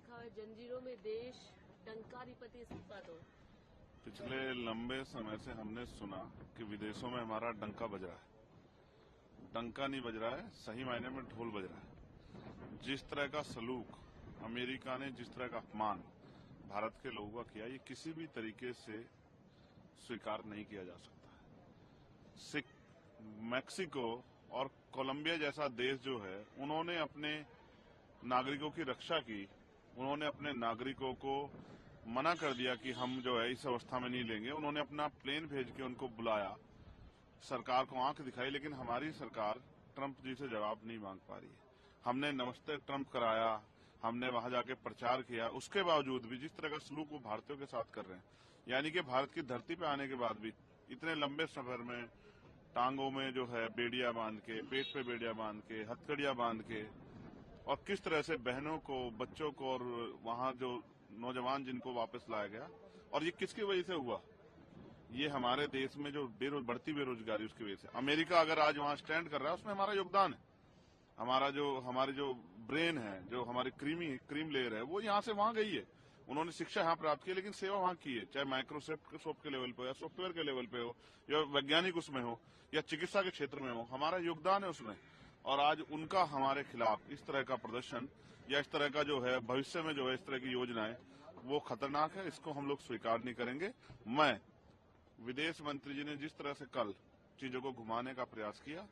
लिखा है जंजीरों में देश, डंकाधिपति इस्तीफा दो। पिछले लंबे समय से हमने सुना कि विदेशों में हमारा डंका बज रहा है। डंका नहीं बज रहा है, सही मायने में ढोल बज रहा है। जिस तरह का सलूक अमेरिका ने, जिस तरह का अपमान भारत के लोगों का किया, ये किसी भी तरीके से स्वीकार नहीं किया जा सकता है। मैक्सिको और कोलंबिया जैसा देश जो है, उन्होंने अपने नागरिकों की रक्षा की। उन्होंने अपने नागरिकों को मना कर दिया कि हम जो है इस अवस्था में नहीं लेंगे। उन्होंने अपना प्लेन भेज के उनको बुलाया, सरकार को आंख दिखाई, लेकिन हमारी सरकार ट्रंप जी से जवाब नहीं मांग पा रही है। हमने नमस्ते ट्रंप कराया, हमने वहां जाके प्रचार किया, उसके बावजूद भी जिस तरह का सलूक वो भारतीयों के साथ कर रहे हैं, यानी कि भारत की धरती पे आने के बाद भी इतने लंबे सफर में टांगों में जो है बेड़िया बांध के, पेट पे बेड़िया बांध के, हथकड़ियां बांध के, और किस तरह से बहनों को, बच्चों को और वहां जो नौजवान जिनको वापस लाया गया, और ये किसकी वजह से हुआ? ये हमारे देश में जो बढ़ती बेरोजगारी, उसकी वजह से। अमेरिका अगर आज वहां स्टैंड कर रहा है, उसमें हमारा योगदान है। हमारी जो ब्रेन है, जो हमारी क्रीम लेयर है, वो यहाँ से वहां गई है। उन्होंने शिक्षा यहाँ प्राप्त की, लेकिन सेवा वहां की है, चाहे माइक्रोसॉफ्ट के लेवल पे हो, या सॉफ्टवेयर के लेवल पे हो, या वैज्ञानिक उसमें हो, या चिकित्सा के क्षेत्र में हो, हमारा योगदान है उसमें। और आज उनका हमारे खिलाफ इस तरह का प्रदर्शन, या इस तरह का जो है भविष्य में जो है इस तरह की योजनाएं, वो खतरनाक है। इसको हम लोग स्वीकार नहीं करेंगे। मैं विदेश मंत्री जी ने जिस तरह से कल चीजों को घुमाने का प्रयास किया,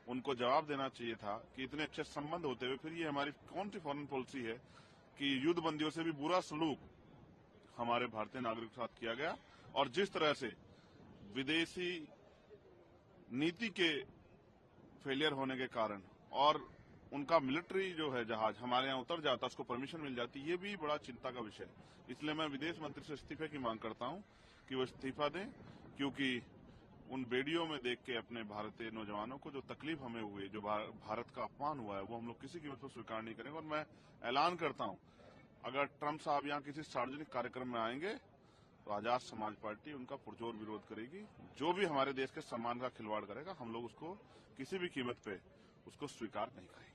उनको जवाब देना चाहिए था कि इतने अच्छे संबंध होते हुए फिर ये हमारी कौन सी फॉरेन पॉलिसी है कि युद्ध बंदियों से भी बुरा सलूक हमारे भारतीय नागरिक के साथ किया गया। और जिस तरह से विदेशी नीति के फेलियर होने के कारण और उनका मिलिट्री जो है जहाज हमारे यहाँ उतर जाता, उसको परमिशन मिल जाती, ये भी बड़ा चिंता का विषय है। इसलिए मैं विदेश मंत्री से इस्तीफे की मांग करता हूं कि वो इस्तीफा दें, क्योंकि उन वीडियो में देख के अपने भारतीय नौजवानों को जो तकलीफ हमें हुई, जो भारत का अपमान हुआ है, वो हम लोग किसी कीमत पर स्वीकार नहीं करेंगे। और मैं ऐलान करता हूं, अगर ट्रंप साहब यहाँ किसी सार्वजनिक कार्यक्रम में आएंगे तो आजाद समाज पार्टी उनका पुरजोर विरोध करेगी। जो भी हमारे देश के सम्मान का खिलवाड़ करेगा, हम लोग उसको किसी भी कीमत पे उसको स्वीकार नहीं करेंगे।